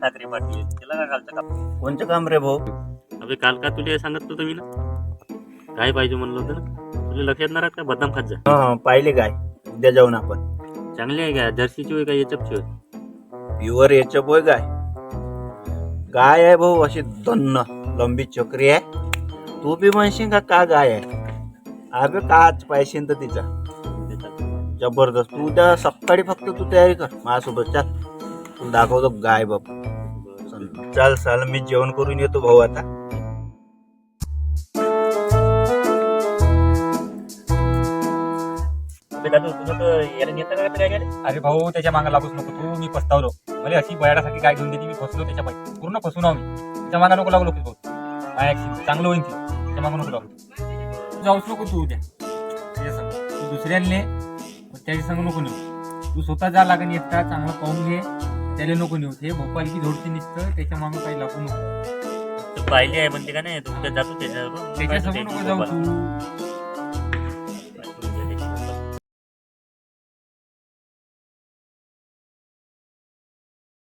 ठाकरे पाटील त्याला काय घालतं का? कोणचं काम रे भाऊ? अबे काल का तुला सांगत होतो मी ना काय पाहिजे म्हणलं होतं ना तुला लक्षात नाही राहत का? बदाम खात जा. हा पाहिले काय, उद्या जाऊन आपण. चांगली आहे का? जर्सीची होय का एचपची होय? प्युअर याच्या बोय गाय. गाय आहे भाऊ, अशी दन्न लंबी चक्री आहे. तू बी म्हणशील का गाय आहे? अबे काच पाहिजे तर तिचा जबरदस्त. तू उद्या सकाळी फक्त तू तयारी कर माझ्यासोबत. चाल तू दाखवतो गाय बाप. चल चल मी जेवण करून येतो भाऊ आता. अबे दादू तुझं तर याला नेता का काय गाडी? अरे भाऊ त्याच्या मागे लागूच नको तू. मी पस्तावलो. मला अशी बयाडासाठी काय घेऊन देते मी फसलो त्याच्या पायी. पूर्ण फसून आहो मी. त्याच्या मागे नको लागलो की भाऊ. काय ऍक्शन चांगलं होईल ते. त्याच्या मागे नको लागलो. तू जाऊच नको तू उद्या त्याच्या संग. तू दुसऱ्याला त्याच्या संग नको नेऊ. तू स्वतः जा लागेल एकटा चांगलं पाहून घे. त्याला नको नेऊ. हे भोपाल की जोडती निसतं त्याच्या मागे काही लागू नको. तू पाहिली आहे म्हणते का नाही? तू उद्या जातो त्याच्याबरोबर. त्याच्या संग नको जाऊ तू.